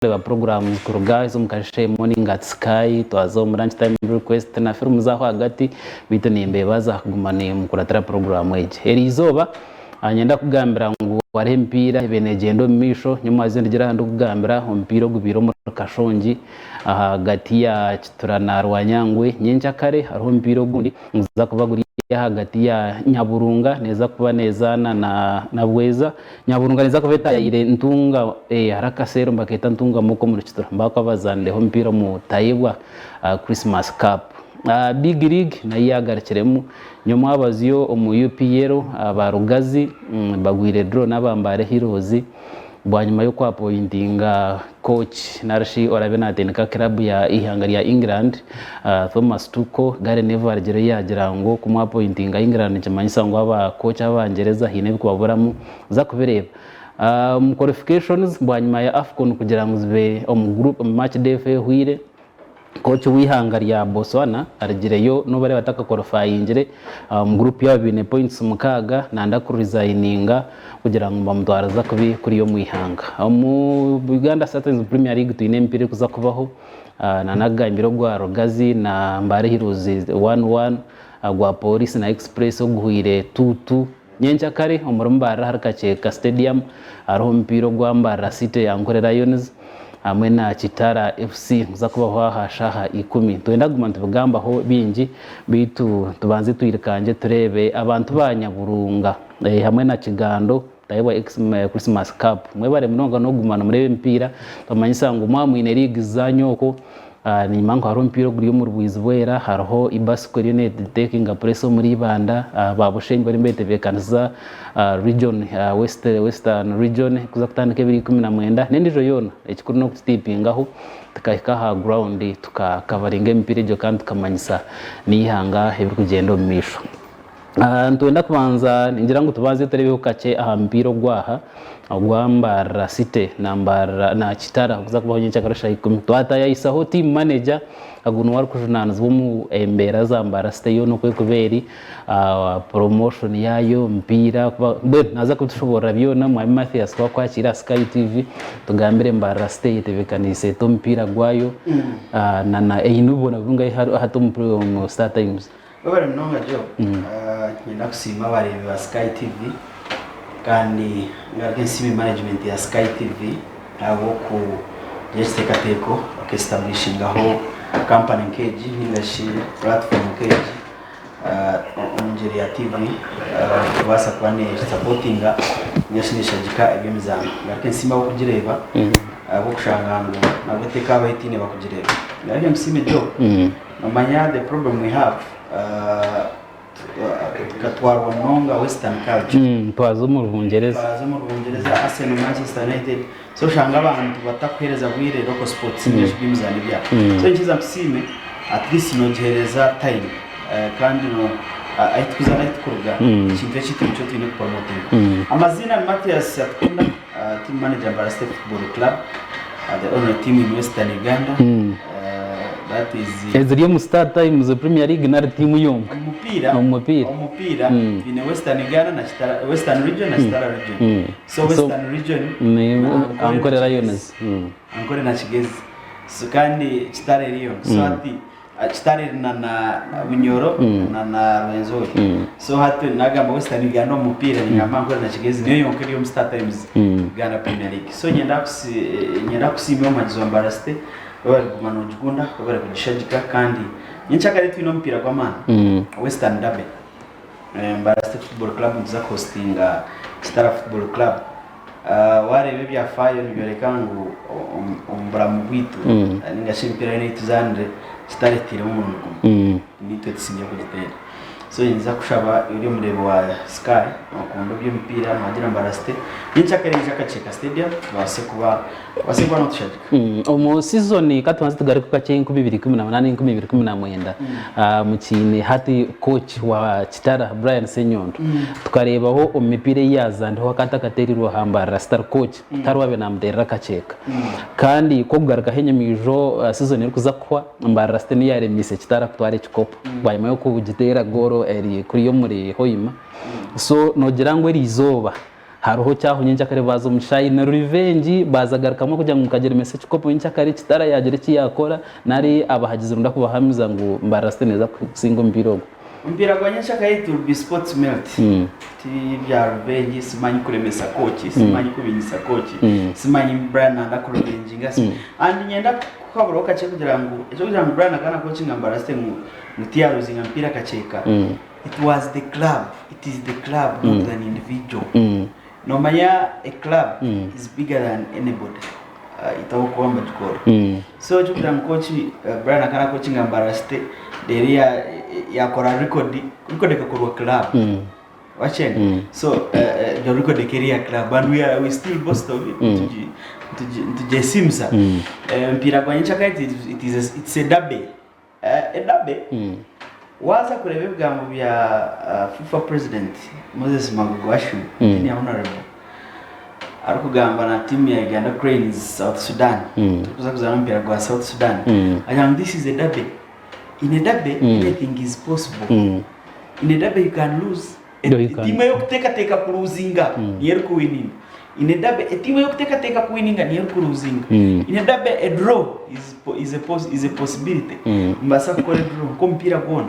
ba program kuruga zo mukashe morning at sky twazo mu lunch time request na film zaho hagati bito nimbe baza kugumane mukuratira program eje erizoba anyenda kugambira ngo wari mpira benegendo misho nyuma zindira ndo kugambira umpiro gubiro mu kashongi hagati ya Kiturana Rwanyangwe nyenja kare hariho mpiro gundi muza kubaguri hagati ya Nyaburunga neza kuba nezana na Bweza Nyaburunga neza kubeta ire ntunga harakasero mbaketa ntunga muko muri Kitura mbako bazandeho mpiro mu tayibwa Christmas Cup Big League na yagarikiremu nyuma abaziyo mu UPL abarugazi bagwire draw nabambare Heroes bwanyuma yo kwa pointinga coach Narashi Orabenatenika club ya ihangari ya England Thomas Tuchel gare never agere yagira ngo kumwa pointinga England cyamanyisa ngo aba coach abangereza hine bikubaburamu za kubereba qualifications bwanyuma ya AFCON kugira ngo zibe group match day hwire coach wihangari ya Botswana aragireyo no bare bataka qualifyingire group ya 2 points mukaga nanda ku resigninga kugira ngo bamutwaraza kubi kuri yo muihanga mu Uganda Citizens Premier League tuine mpire kuza kubaho nanagambiro gwa Rogazi na Mbare Heroes 1-1 gwa Police na Express oguhire 2-2 nyenja kare umurumbara harikacheka stadium ariho mpiro gwa Mbara City yankorera Lions amwe na Kitara FC muza kubaho hashaha 10 twenda gumantu bugamba ho bingi bitu tubanze twirikanje turebe abantu banyaburunga hamwe na Kigando tayibwa Christmas Cup mwe bare munonga no gumana murebe mpira twamanyisa ngo mwamwine league zanyoko ni manko haro mpiro guri mu Rwizwera hariho Ibasco United taking a place muri Banda babushenyi bari mbete bekanza region western region kuza kutandika 2019 nendijo yona ekikuru no kutipingaho tukahika ha ground tukakavaringa mpire jo kandi tukamanyisa nihanga hebiri kugenda mu misho ntwenda kubanza ngira ngo tubanze turebe ukace mpiro gwaha Gwambara City nambara na Kitara kuza kubaho nyencha karasha 10 twata yayisaho team manager aguno wari kujunanza bo mu Mbera zambara City yo no kwe kuberi promotion yayo mpira naza kutushobora byona mu Mathias kwa kwakira Sky TV tugambire Mbara City tebekanise to mpira gwayo na inubona bunga hato mu Star Times babare mnonga jo nyina kusima bari ba Sky TV kandi ngagensi management ya Sky TV abo ku yeste kateko bakestablishinga ho company keji leadership platform keji onjeri ya TV basa kwane supportinga nyashinisha jika Ahabyemizaano ngagensi ma kugireba abo kushanganga nabeteka abahitine bakugireba ngagensi mejo namanya the problem we have katwarwa mnonga western culture twazo mu Bungereza Arsenal Manchester United so shanga abantu batakwereza bwire local sports n'Ahabyemizaano bya so nkiza kusime at least nogereza time kandi no ayitukuza ayitukuruga kimve cyo twine promoting amazina Mathias Akunda team manager Mbara State Football Club the only team in Western Uganda that is eziriyo mu Star Times Premier League na team yombi umupira in Western Uganda na Western region na Star region so Western region ni ankorera Lions ankore na Kigezi so kandi Star region so ati Star na Bunyoro na Rwenzori so hatu nagamba Western Uganda umupira ni ankore na Kigezi niyo yonkeri yo Star Times Uganda Premier League so nyenda kusima majizo Mbara State bari kumano jugunda bari kujishajika kandi nyenchaka letu ino mpira kwa mana Western Derby Mbara State Football Club nza hostinga Star Football Club ware bibi afayo nibyorekangu ombra mugwitu ningashimpira ine tuzandre Star tire mu muntu nitwe tsinye kugitera so nza kushaba uri murebo wa Sky akundo by'umupira magira Mbara State nyenchaka renja kacheka stadium base kuba no tushajika omo season katwanze tugari kukache 2018 2019 mukine hati coach wa Kitara Brian Senyondo tukarebaho omipire yaza ndiho katakaterirwa hambara Star coach tarwabe namdera kacheka kandi ko kugaruka henye mijo season iri kuza kwa Mbara State ni yaremise Kitara kutware chikopo bayima yo kugitera goro eri kuri yo muri hoima so nogira ngo eri izoba haruho cyaho nyinshi akare baza umushayi na revenge bazagarukamo kugira ngo mukagera message ko point akari kitara yagere kiyakora nari abahagize runda kubahamiza ngo mbaraste neza singo mbirogo mpira kwa nyesha kaitu be sports melt ti bya revenge simanyi kuremesa kochi simanyi kubinyisa kochi simanyi brand anda kurevenge ngasi and nyenda kwaburo kache kugira ngo brand akana coaching mbaraste mutia ruzinga mpira kacheka it was the club, it is the club, not an individual. No maya a club is bigger than anybody. Itakuwa mbatukoro. So chukira mkochi Brian akana coaching ambaraste deria ya kora record kakorwa club. Watching. So the record the career club and we still boast of it. To Simsa. Mpira kwa ncha kaiti it's a derby. A derby. Waza kurebe bwambo bya FIFA president Moses Magwashu ni honorable arikugamba na team ya Uganda Cranes South Sudan tukuza kuzana mpira kwa South Sudan and this is a derby. In a derby anything is possible. In a derby you can lose. Team yo kuteka kuruzinga yeri kuwinning. In a derby a team yo kuteka kuwinninga ni yeri kuruzinga. In a derby a draw is a possibility. Mbasa kukole draw ko mpira kuona.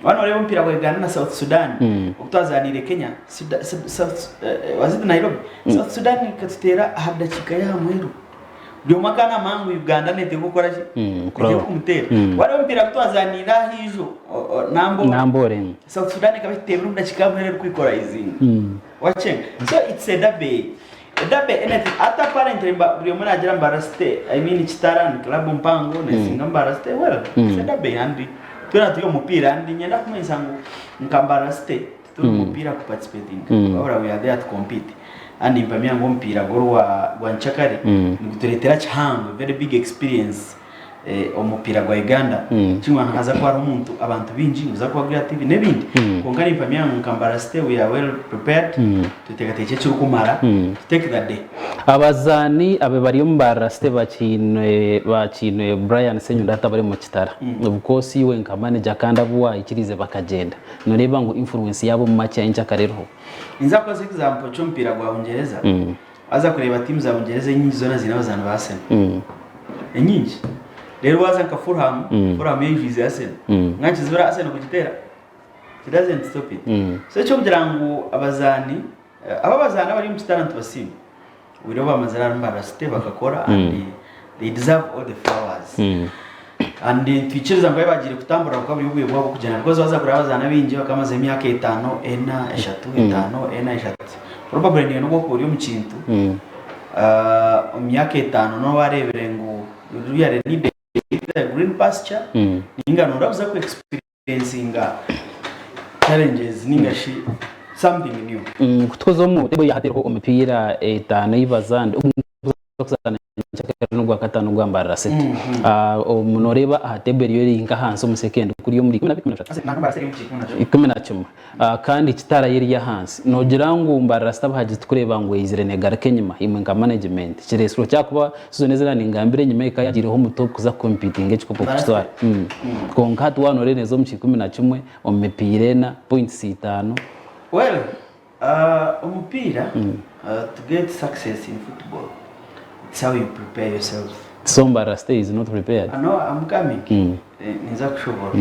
Wano wale mpira kwa Uganda na South Sudan ukutazanire Kenya wazidi Nairobi South Sudan katutera hada chikaya mweru ndio makana mangu Uganda nete gukora kuje kumutera wale mpira kutazanira hijo nambore South Sudan kabitebura ndachika mweru kwikora izinga watching so it's a derby anything ata parent brio mwana agira mbaraste I mean chitaran club mpango na singa mbaraste well it's a derby andi tuna tuyo mupira andi nyenda kumisa nkambaraste tuyo mupira kuparticipating ora we are there to compete andi mpamia ngo mpira gwa nchakare niguturetera cyangwa very big experience omupira gwa Uganda kimwe haza kwa umuntu abantu binji uza kwa creative nebindi kongani mpamia nkambaraste we are well prepared tutegateche cyo kumara take that day abazani abe bari mbaraste bakinwe Brian Senyunda atabari mu kitara ubukosi we nka manager kanda buwa ikirize bakagenda noreba ngo influence yabo mu machi yanjye akareho inza kwa example cyo mpira gwa Ungereza aza kureba team za Ungereza nyingi zona zinabazana basena nyingi rero waza nka Fulham yinjize Arsenal nkakizura Arsenal kugitera it doesn't stop it so cyo kugira ngo abazani bari mu talent basim wiroba amazara mbaraste bakakora and they deserve all the flowers and twiciriza ngo bagire kutambura kwa buri buye bwabo kujana because waza kuraba abazana binje bakamaze imyaka 5 5 probably ni nuko kuri mu kintu imyaka 5 no barebere ngo yari need green pasture ninga no rabuza ku experiencing challenges ningashi something new kutozo mu tebo yahatero umupira 5 y'ibazande ukuzana n'ugwa katano gwambara set umunoreba ahateberi yori inka hanso mu second kuri yo muri 13 kandi kitara yeri ya hansi nogira ngo mbara rasta bahaje tukureba ngo izire negara kenyuma imwe nka management kiresro cyakuba sizonezera ningambire nyuma ikayagireho mu top kuza competing ekiko popstar konka tuwanore nezo mu 11 omupira na .5 well umupira to get success in football it's how you prepare yourself. Sombara stay is not prepared. No, I'm coming. Niza kushobora.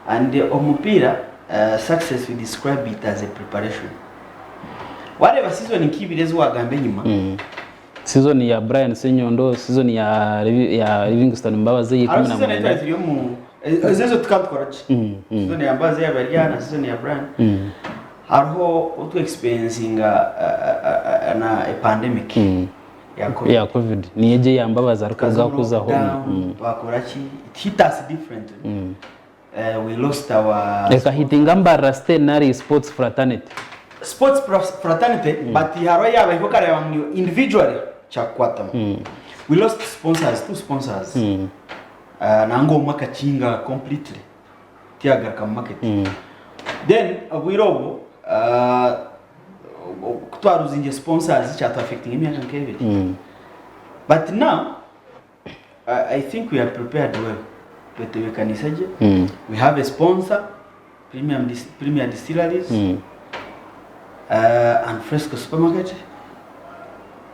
And omupira success we describe it as a preparation. Whatever season nkibireze wagambe nyuma. Season ya Brian Senyondo, season ya Livingston Mbabazi yikomena mu. Season ya mu ezezo tukatkorachi. Season ya Mbabazi ya Bariana, season ya Brian. Hariho utu experiencing na a pandemic. Ya COVID niyeje yambabaza rukaza kuzaho bakorachi it hit us differently. We lost our hitinga mbara scenary sports fraternity but haro yaba ikokare wangu individually chakwata we lost two sponsors nango mwaka chinga completely tiaga ka market then abuirobo kutwaruzinge sponsors chat affecting imyaka nkebiri but now I think we are prepared well but we can say we have a sponsor premier distilleries and Fresco supermarket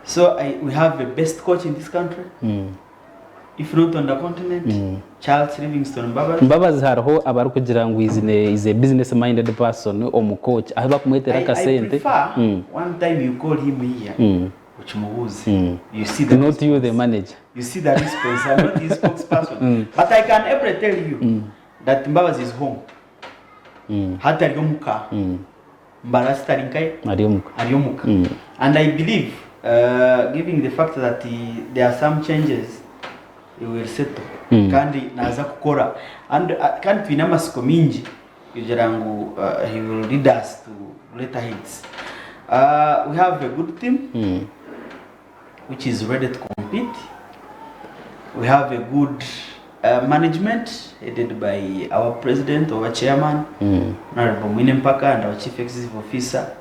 So we have the best coach in this country. If not on the continent, Charles Livingston Mbabazi hariho abari kugira ngo is a business minded person coach aho bakumwetera kasente. One time you call him here, you see the not you the manager. You see the response. I'm not his spokesperson. But I can ever tell you that Mbabazi is home. Hata aliyomuka. Mbarasi tarinkai aliyomuka. And I believe, given the fact that there are some changes, he will settle. Kandi naza kukora. And kandi tuina masiko mingi kugira ngo he will lead us to greater heights. We have a good team which is ready to compete. We have a good management headed by our president, our chairman, Honorable Mwinempaka, and our chief executive officer,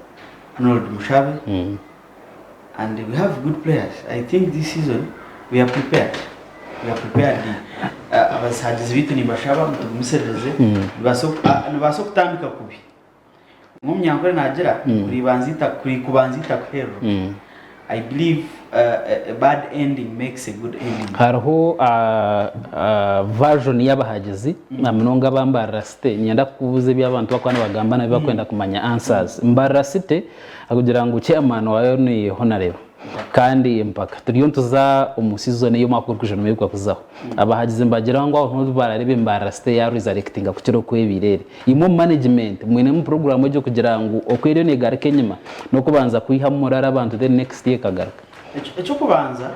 Honorable Mushabe. And we have good players. I think this season we are prepared. We are prepared. Abasahajizi bitu ni bashaba mutumusereze nibaso kutambika kubi ngumyankore nagira kuri kubanzita kwero. I believe a bad ending makes a good ending. Hariho version y'abahagizi namunonga bambara site nyenda kubuze by'abantu bakwana bagamba na bakwenda kumanya answers mbara site akugira ngo chairman wayo ni honorable kandi impaka turiyo tuza umusizone yo makuru kujana mebwa kuzaho abahagize mbagira ngo aho bararebe mbara site ya resurrecting akukiro kwebirere imo management mwene mu program yo kugira ngo okwere ne garike nyuma no kubanza kuyihamura abantu the next year kagaruka echo kubanza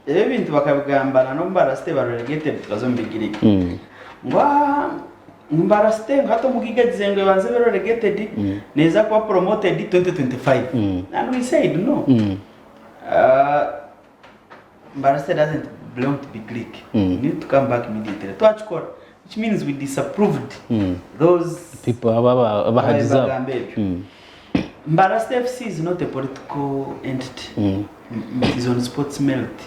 ebintu bakabigambana no mbara site barelegate tukazombigirike ngwa mbara site ngato mugigagize ngo banze barelegate neza kwa promoted 2025 and we said no. Mbarase doesn't belong to Big League. We need to come back immediately. Which means we disapproved those people. Mbarase FC is not a political entity. It is on sports merit.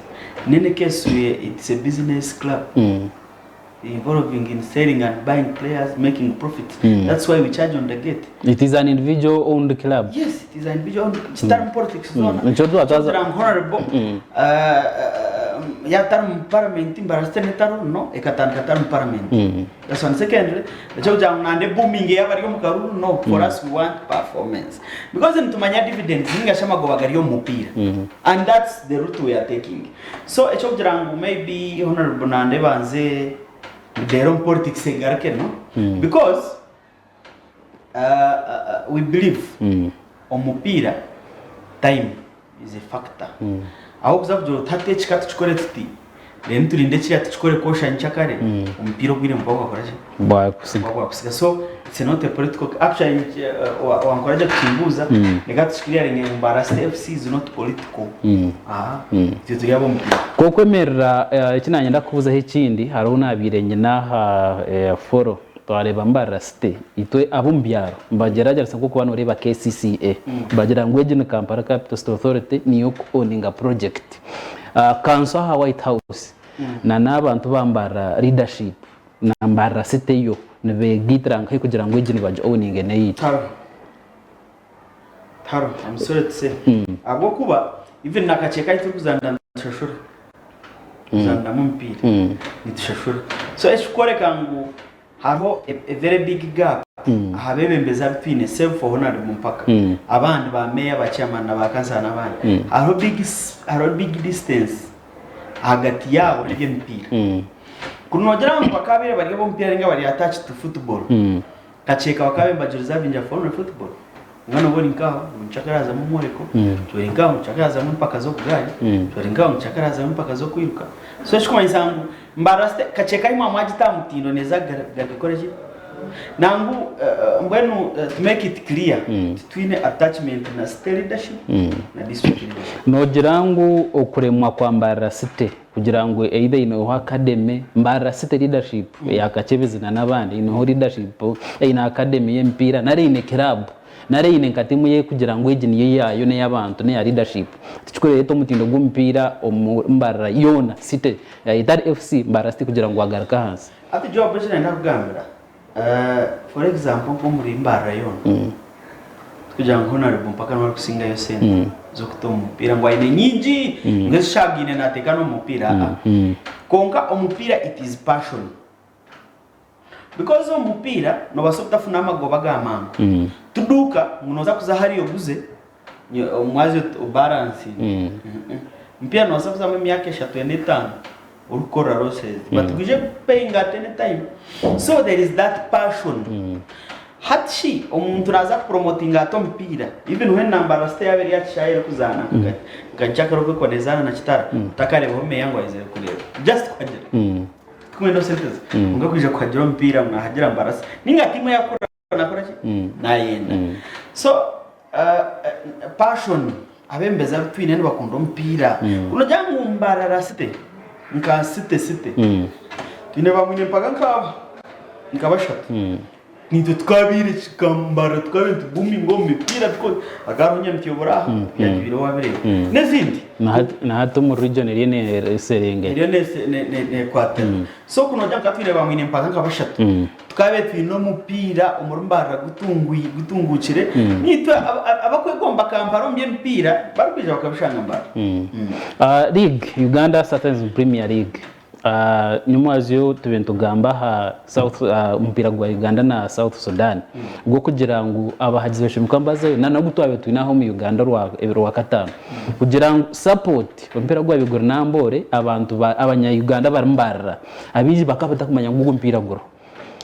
In any case, it's a business club. Involving in selling and buying players, making profit. That's why we charge on the gate. It is an individual-owned club. Yes, it is an individual-owned. It's term politics. Honorable. Ya term parliament Mbarase netaro no ekatanga term parliament. That's one. Secondly, the job nande booming ya bari mukaru no. For us we want performance because ntumanya dividends ninga shama go bagari mupira and that's the route we are taking. So echo jangu maybe honorable nande banze their own politics no? Because we believe omupira time is a factor. Aho kuzavyo tate chikatu chikore tuti then turinde chya tuchikore kosha nchakare umupira gwire mpoko akoraje bwa kusiga. So it's not a political actually wankoraje kuchimbuza negatushikira ringe Mbarase FC is not political. Ivyo tuyabo mupira kokwemerera kinanyenda kubuza hekindi hariho nabirenye naha foro twareba Mbarase itwe abumbyaro mbagerageza ko kubana ureba KCCA bagira ngo Ejin Kampala Capital Authority niyo owning project council ha White House na nabantu bambara leadership na Mbarase yo nebegitranga kugira ngo Ejin baje owning ne Taro I'm sorry to say abo kuba even nakacheka ituzanda shashura zanda mumpira nitishashura so eshukore kangu hariho a very big gap ahabebembeza bipine save for honorable mpaka abandi ba mayor ba chairman na ba kansala nabandi hariho big distance hagati yabo n'ibyo mpira kunogera ngo bakabire bari bo mpira ringa bari attached to football kacheka bakabe mbajuriza binja for football ngano boli nkaho nchakaraza mu moreko turi ngaho nchakaraza mu mpaka zo kugari turi ngaho nchakaraza mu mpaka zo kwiruka so shikoma isangu Mbarase kacheka imwe amajita mutindo neza gabikoreje nangu mbwenu to make it clear between attachment na state leadership na district leadership nogira ngo okuremwa kwa Mbarase kugira ngo either ino academy Mbarase leadership yakachebezina nabandi ino leadership ina academy y'empira nari ine club nare ine nkatimu ye kugira ngo Ejin ye yayo ne yabantu ne ya leadership tuchikore to mutindo gumpira Mbara yona site itari FC Mbarase kugira ngo agaraka hansi ati job president ndakugambira for example ko muri Mbara yona kugira ngo honorable mpaka no kusinga yo sente zo kuto umupira ngo aine nyingi ngeshagine nateka no umupira konka umupira it is passion because umupira no basopta funa amagoba gamanga tuduka munoza kuza hari yoguze umwazi balance mpira no safuza mu myaka 5 urukora roses but guje paying at any time so there is that passion hatshi umuntu raza promoting ato mpira even when number stay aberi yachayire kuzana ngachaka roko konezana na kitara takare bome yango ayizere kureba just kwagera kumwe no sentence ngo kwije kwagera mpira mwahagira mbarasa ninga timu yakora nakora ki nayenda so passion abembeza twine bakunda mpira unajya ngumbarara site nka site twine bamwine mpaka nkabashatu nito twabire kikambara twabintu bumi ngombe pira two agarunya mtiyobora yakibiro wabire nezindi na hato mu region ene serenge ne kwate so kunoja katwire bamwine mpaka nkabashatu tukabe twino mupira umurumbara gutungukire nito abakwegomba kamparo mbye mpira barubije bakabishanga mbara league Uganda Southern Premier League nyumwaziyo tubento gamba ha South mpira gwa Uganda na South Sudan gwo kugira ngo abahagize bashimka mbaze na gutwabe twinaho mu Uganda rwa katano kugira ngo support mpira gwa bigora nambore abantu abanya Uganda barimbarara abiji bakabata kumanya ngo mpira goro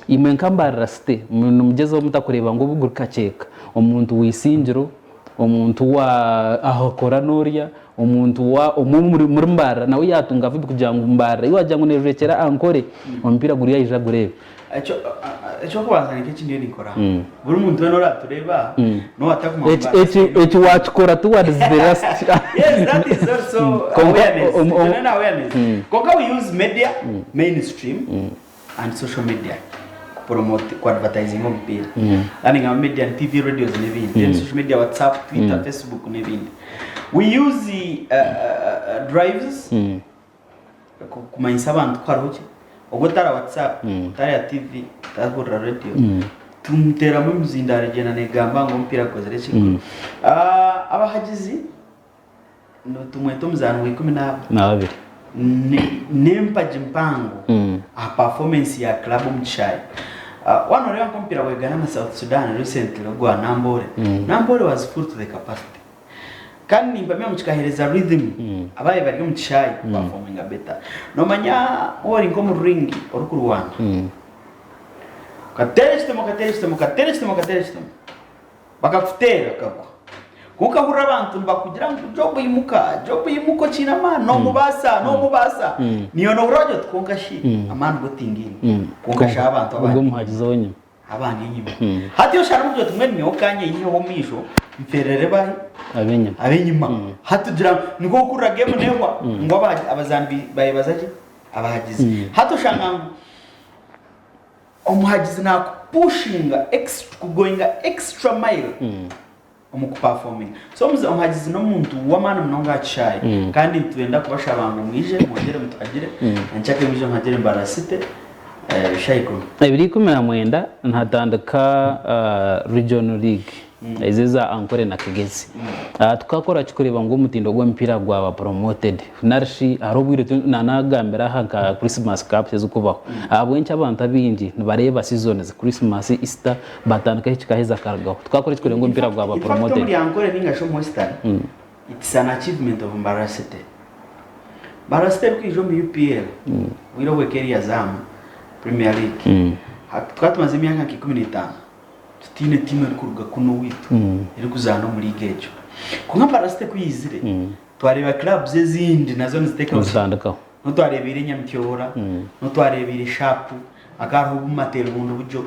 imwe nkambarara site umuntu mugezo mutakureba ngo buguruka ceka umuntu wisingiro umuntu wa ahokora noria umuntu wa muri mbara nawe yatunga vuba kugira ngo mbara iwajya ngo nerekera ankore umpira guri yayija gurebe echo kubanza nike kindiye nikora buri muntu weno ratureba no atakuma echo watchkora towards the last yes that is also awareness konka we use media mainstream and social media promote kwa advertising mpira yani nga media TV radios n'ibindi social media WhatsApp Twitter Facebook n'ibindi we use drives kumayisa abantu kwaruki ogotara WhatsApp tari ya TV tagura radio tumtera mu muzindare gena negamba ngo mpira kozere chiko abahagizi no tumweto muzanwe 12 nempa jimpango a performance ya club mchai one of them mpira wegana na South Sudan recently gwa Nambole was full to the capacity kandi nimbamya mchikahereza rhythm abaye bari mchai performing better no manya ori nko mu ring orukurwana katereste bakafutera kakwa kuka hura abantu bakugira ngo job yimuko cinama no mubasa niyo no urajo tkonka shi amana gotingini konka sha abantu abandi muhagize wonye abandi nyima hati yo shara mubyo tumwe niyo kanye yiho misho mferere bahi abenyima hatugira niko kura game newa ngo abazambi bayibazaje abahagize hato shanga umuhagize na pushinga extra mile performing so umuhagize no muntu w'amana mnonga chayi kandi twenda kubasha abantu mwije mwongere mutagire nchake mije nkagire mbarasite shayiko Ebirikukwata mwenda ntatandika regional league ezeza ankore na kigezi tukakora kikureba ngo umutindo gwa mpira gwa promoted narshi arobwire nanagambira haka Christmas cup zezukubaho abwencha abantu abingi bareba seasons Christmas Easter batandika hikaheza kargaho tukakora kikureba ngo mpira gwa promoted ifakto yankore ninga show Western it's an achievement of Mbarasete kwijo mu UPL wiro wekeria zamu Premier League twatumaze imyaka 15 tutine timu kuruga kuno witu iri kuzana muri gejo kunga Mbarasete kwizire twareba clubs ezindi nazo nziteka usandakaho no twarebire Nyamtyobora no twarebire Sharp akaho bumatera umuntu buryo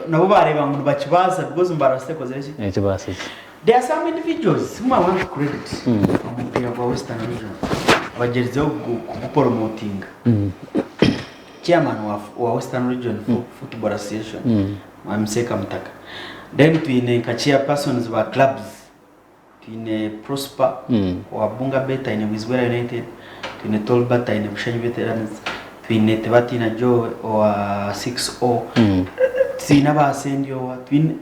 nabo bareba ngo bakibaza because Mbarasete kozereki ekibasiki there are some individuals who I want to credit umupira wa Western region bagerzeho kupromoting chairman wa Western Region Football Association Mamseka Mtaka then twine chairpersons wa clubs twine Prosper wa Bunga Beta ine Wizwera United twine Tolbata ine Bushanyi Veterans twine Tebatina Joe wa 6-0 tsina ba sendio wa twine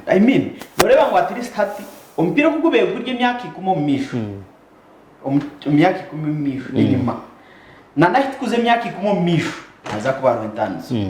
I mean noreba ngo at least 30 umupira kugube kurya imyaka 10 mu misho imyaka 10 mu misho inyuma na nahitikuze imyaka 10 mu misho aza kuba 50